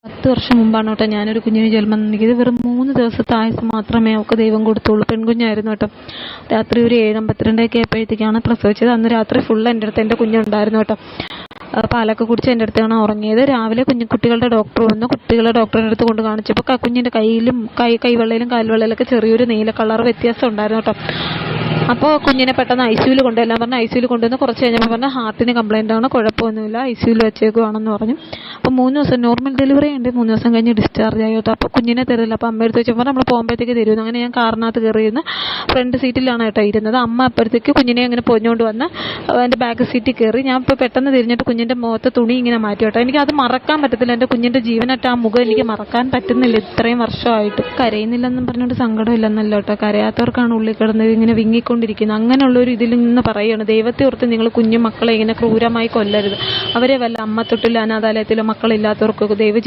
10 വർഷം മുമ്പാണ് കേട്ടോ ഞാനൊരു കുഞ്ഞിന് ജന്മം നൽകിയത്. വെറും 3 ദിവസത്തെ ആയുസ് മാത്രമേ അവൾക്ക് ദൈവം കൊടുത്തുള്ളൂ. പെൺകുഞ്ഞായിരുന്നു കേട്ടോ. രാത്രി ഒരു 7:52 ഒക്കെ ആയപ്പോഴത്തേക്കാണ് പ്രസവിച്ചത്. അന്ന് രാത്രി ഫുൾ എൻ്റെ അടുത്ത് എൻ്റെ കുഞ്ഞുണ്ടായിരുന്നു കേട്ടോ. പാലൊക്കെ കുടിച്ച് എൻ്റെ അടുത്താണ് ഉറങ്ങിയത്. രാവിലെ കുട്ടികളുടെ ഡോക്ടർ വന്നു. കുട്ടികളുടെ ഡോക്ടറുടെ അടുത്ത് കൊണ്ട് കാണിച്ചപ്പോൾ കുഞ്ഞിൻ്റെ കയ്യിലും കൈവെള്ളയിലും കാൽവെള്ളയിലൊക്കെ ചെറിയൊരു നീല കളർ വ്യത്യാസം ഉണ്ടായിരുന്നു കേട്ടോ. അപ്പോൾ കുഞ്ഞിനെ പെട്ടെന്ന് ICUവിൽ കൊണ്ടുവരാൻ പറഞ്ഞു. ICUവിൽ കൊണ്ടുവന്ന് കുറച്ച് കഴിഞ്ഞപ്പോൾ പറഞ്ഞു ഹാർട്ടിന് കംപ്ലൈൻ്റ് ആണ്, കുഴപ്പമൊന്നുമില്ല, ICUവിൽ വെച്ചേക്കുവാണെന്ന് പറഞ്ഞു. അപ്പോൾ 3 ദിവസം നോർമൽ ഡെലിവറി ഉണ്ട്. 3 ദിവസം കഴിഞ്ഞ് ഡിസ്ചാർജ് ആയി കേട്ടോ. അപ്പോൾ കുഞ്ഞിനെ തരില്ല. അപ്പോൾ അമ്മ എടുത്ത് വെച്ചപ്പോൾ നമ്മൾ പോകുമ്പോഴത്തേക്ക് തരുമെന്ന്. അങ്ങനെ ഞാൻ കാറിനകത്ത് കയറിയിരുന്ന് ഫ്രണ്ട് സീറ്റിലാണ് കേട്ടോ ഇരുന്നത്. അമ്മ അപ്പോഴത്തേക്ക് കുഞ്ഞിനെ ഇങ്ങനെ പൊഞ്ഞുകൊണ്ട് വന്ന് എൻ്റെ ബാക്ക് സീറ്റിൽ കയറി. ഞാൻ ഇപ്പോൾ പെട്ടെന്ന് തിരിഞ്ഞിട്ട് കുഞ്ഞിൻ്റെ മുഖത്ത് തുണി ഇങ്ങനെ മാറ്റി കേട്ടോ. എനിക്കത് മറക്കാൻ പറ്റത്തില്ല. എൻ്റെ കുഞ്ഞിൻ്റെ ജീവനായിട്ട് ആ മുഖം എനിക്ക് മറക്കാൻ പറ്റുന്നില്ല. ഇത്രയും വർഷമായിട്ട് കരയുന്നില്ലെന്നും പറഞ്ഞുകൊണ്ട് സങ്കടമില്ലെന്നല്ലോ കേട്ടോ. കരയാത്തവർക്കാണ് ഉള്ളിൽ കിടന്നത് ഇങ്ങനെ വിങ്ങിക്കൊണ്ടിരിക്കുന്നത്. അങ്ങനെയുള്ളൊരു ഇതിൽ നിന്ന് പറയുകയാണ്, ദൈവത്തെ ഓർത്ത് നിങ്ങൾ കുഞ്ഞു മക്കളെ ഇങ്ങനെ ക്രൂരമായി കൊല്ലരുത്. അവരെ വല്ല അമ്മത്തൊട്ടിലോ അനാഥാലയത്തിലോ മക്കളില്ലാത്തവർക്കൊക്കെ ദൈവം